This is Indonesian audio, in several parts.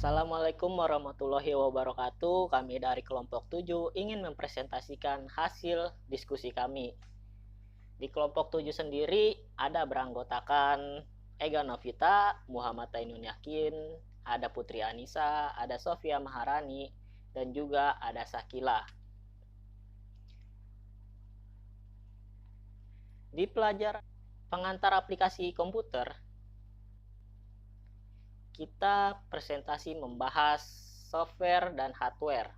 Assalamualaikum warahmatullahi wabarakatuh. Kami dari kelompok 7 ingin mempresentasikan hasil diskusi kami. Di kelompok 7 sendiri ada beranggotakan Ega Novita, Muhammad Ainun Yakin, ada Putri Anissa, ada Sofia Maharani, dan juga ada Sakila. Di pelajaran pengantar aplikasi komputer, kita presentasi membahas software dan hardware.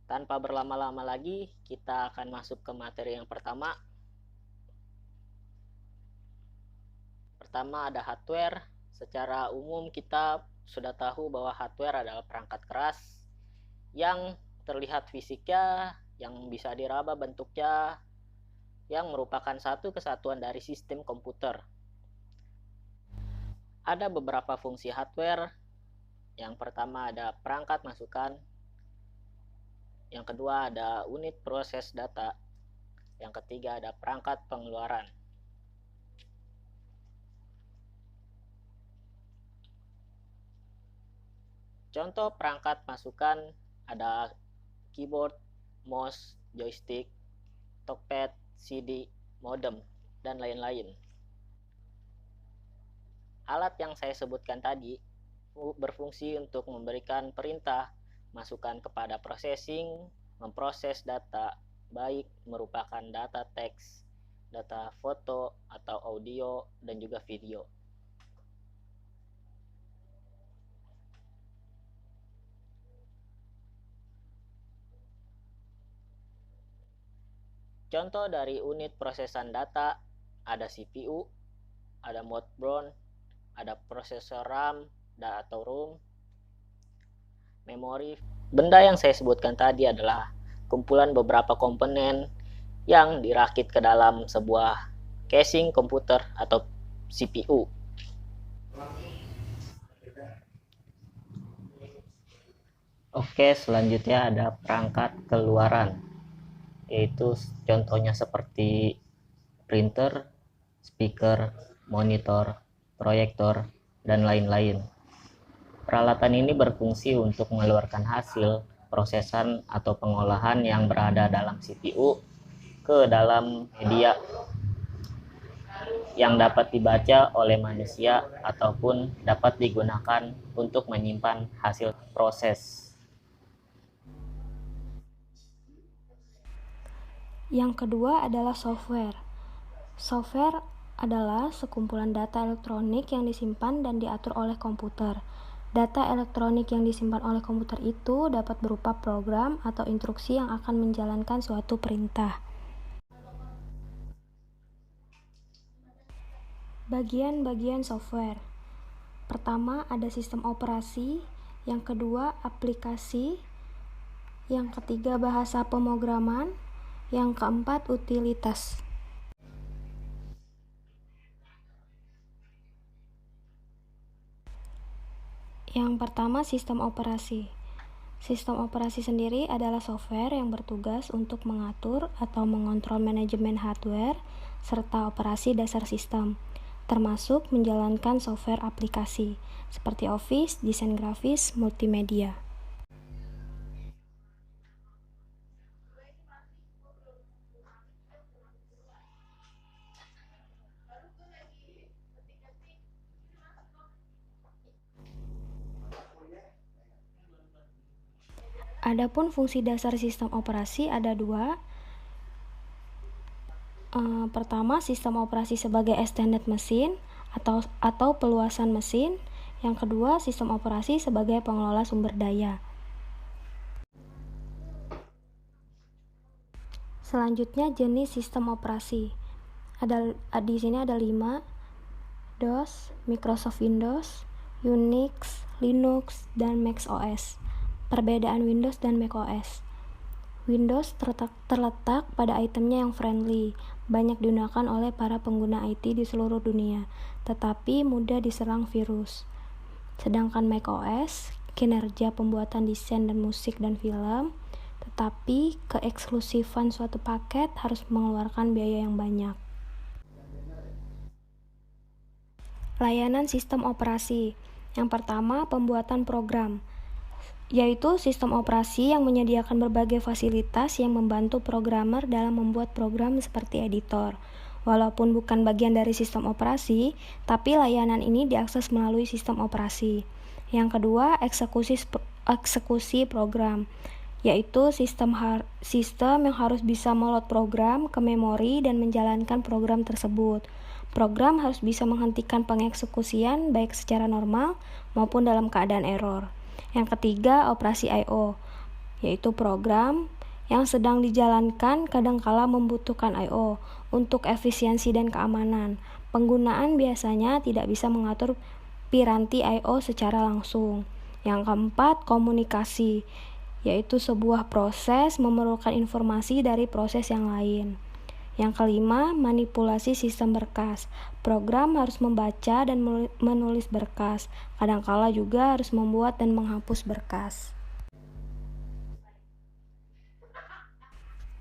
Tanpa berlama-lama lagi, kita akan masuk ke materi yang pertama. Pertama ada hardware. Secara umum kita sudah tahu bahwa hardware adalah perangkat keras yang terlihat fisiknya, yang bisa diraba bentuknya, yang merupakan satu kesatuan dari sistem komputer. Ada beberapa fungsi hardware. Yang pertama ada perangkat masukan. Yang kedua ada unit proses data. Yang ketiga ada perangkat pengeluaran. Contoh perangkat masukan ada keyboard, mouse, joystick, talkpad, CD, modem, dan lain-lain. Alat yang saya sebutkan tadi berfungsi untuk memberikan perintah masukan kepada processing, memproses data, baik merupakan data teks, data foto atau audio, dan juga video. Contoh dari unit prosesan data ada CPU, ada motherboard, ada prosesor RAM atau ROM, memori. Benda yang saya sebutkan tadi adalah kumpulan beberapa komponen yang dirakit ke dalam sebuah casing komputer atau CPU. Oke, selanjutnya ada perangkat keluaran, yaitu contohnya seperti printer, speaker, monitor, proyektor, dan lain-lain. Peralatan ini berfungsi untuk mengeluarkan hasil prosesan atau pengolahan yang berada dalam CPU ke dalam media yang dapat dibaca oleh manusia ataupun dapat digunakan untuk menyimpan hasil proses. Yang kedua adalah software. Software adalah sekumpulan data elektronik yang disimpan dan diatur oleh komputer. Data elektronik yang disimpan oleh komputer itu dapat berupa program atau instruksi yang akan menjalankan suatu perintah. Bagian-bagian software. Pertama ada sistem operasi, yang kedua aplikasi, yang ketiga bahasa pemrograman, yang keempat utilitas. Yang pertama, sistem operasi. Sistem operasi sendiri adalah software yang bertugas untuk mengatur atau mengontrol manajemen hardware serta operasi dasar sistem, termasuk menjalankan software aplikasi seperti Office, desain grafis, multimedia. Adapun fungsi dasar sistem operasi ada dua. Pertama, sistem operasi sebagai extended machine atau peluasan mesin. Yang kedua, sistem operasi sebagai pengelola sumber daya. Selanjutnya, jenis sistem operasi. Di sini ada 5: DOS, Microsoft Windows, Unix, Linux, dan Mac OS. Perbedaan Windows dan Mac OS. Windows terletak pada itemnya yang friendly, banyak digunakan oleh para pengguna IT di seluruh dunia, tetapi mudah diserang virus. Sedangkan Mac OS, kinerja pembuatan desain dan musik dan film, tetapi keeksklusifan suatu paket harus mengeluarkan biaya yang banyak. Layanan sistem operasi. Yang pertama, pembuatan program, yaitu sistem operasi yang menyediakan berbagai fasilitas yang membantu programmer dalam membuat program seperti editor. Walaupun bukan bagian dari sistem operasi, tapi layanan ini diakses melalui sistem operasi. Yang kedua, eksekusi program, yaitu sistem yang harus bisa meload program ke memori dan menjalankan program tersebut. Program harus bisa menghentikan pengeksekusian baik secara normal maupun dalam keadaan error. Yang ketiga, operasi I/O, yaitu program yang sedang dijalankan kadangkala membutuhkan I/O untuk efisiensi dan keamanan. Penggunaan biasanya tidak bisa mengatur piranti I/O secara langsung. Yang keempat, komunikasi, yaitu sebuah proses memerlukan informasi dari proses yang lain. Yang kelima, manipulasi sistem berkas. Program harus membaca dan menulis berkas. Kadangkala juga harus membuat dan menghapus berkas.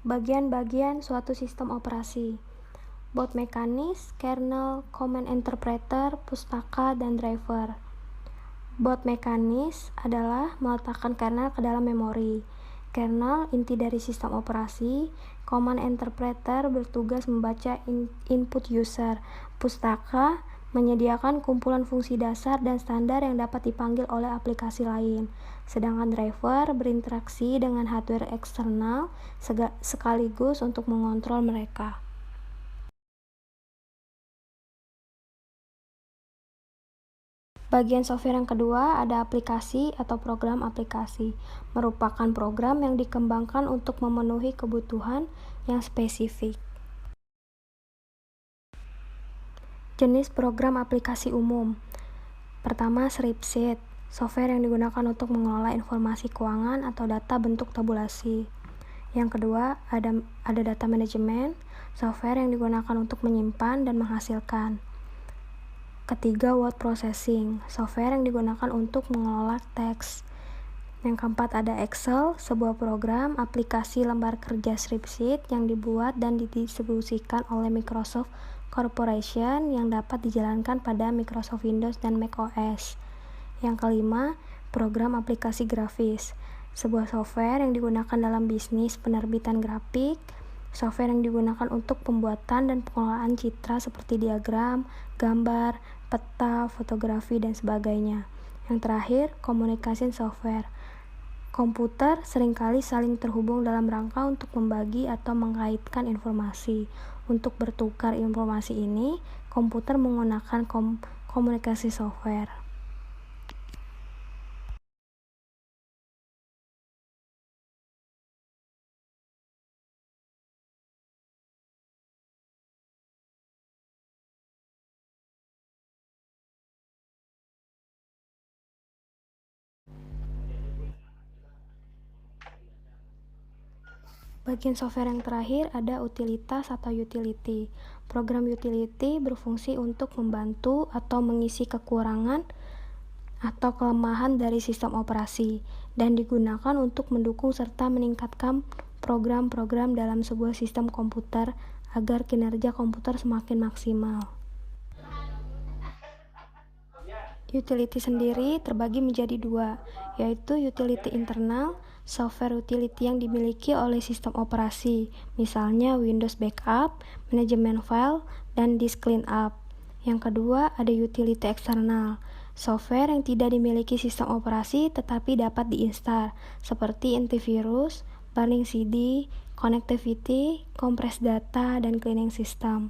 Bagian-bagian suatu sistem operasi: baud mekanis, kernel, command interpreter, pustaka, dan driver. Baud mekanis adalah meletakkan kernel ke dalam memori. Kernel inti dari sistem operasi. Command interpreter bertugas membaca input user. Pustaka menyediakan kumpulan fungsi dasar dan standar yang dapat dipanggil oleh aplikasi lain. Sedangkan driver berinteraksi dengan hardware eksternal sekaligus untuk mengontrol mereka. Bagian software yang kedua ada aplikasi atau program aplikasi, merupakan program yang dikembangkan untuk memenuhi kebutuhan yang spesifik. Jenis program aplikasi umum. Pertama, spreadsheet, software yang digunakan untuk mengelola informasi keuangan atau data bentuk tabulasi. Yang kedua, ada data management, software yang digunakan untuk menyimpan dan menghasilkan. Ketiga, word processing, software yang digunakan untuk mengelola teks. Yang keempat, ada Excel, sebuah program aplikasi lembar kerja spreadsheet yang dibuat dan didistribusikan oleh Microsoft Corporation yang dapat dijalankan pada Microsoft Windows dan Mac OS. Yang kelima, program aplikasi grafis, sebuah software yang digunakan dalam bisnis penerbitan grafik, software yang digunakan untuk pembuatan dan pengelolaan citra seperti diagram, gambar, peta, fotografi, dan sebagainya. Yang terakhir, communication software. Komputer seringkali saling terhubung dalam rangka untuk membagi atau mengaitkan informasi. Untuk bertukar informasi ini, komputer menggunakan komunikasi software. Bagian software yang terakhir ada utilitas atau utility. Program utility berfungsi untuk membantu atau mengisi kekurangan atau kelemahan dari sistem operasi dan digunakan untuk mendukung serta meningkatkan program-program dalam sebuah sistem komputer agar kinerja komputer semakin maksimal. Utility sendiri terbagi menjadi dua, yaitu utility internal, software utility yang dimiliki oleh sistem operasi, misalnya Windows Backup, manajemen file, dan disk cleanup. Yang kedua, ada utility eksternal, software yang tidak dimiliki sistem operasi tetapi dapat diinstal, seperti antivirus, burning CD, connectivity, compress data, dan cleaning system.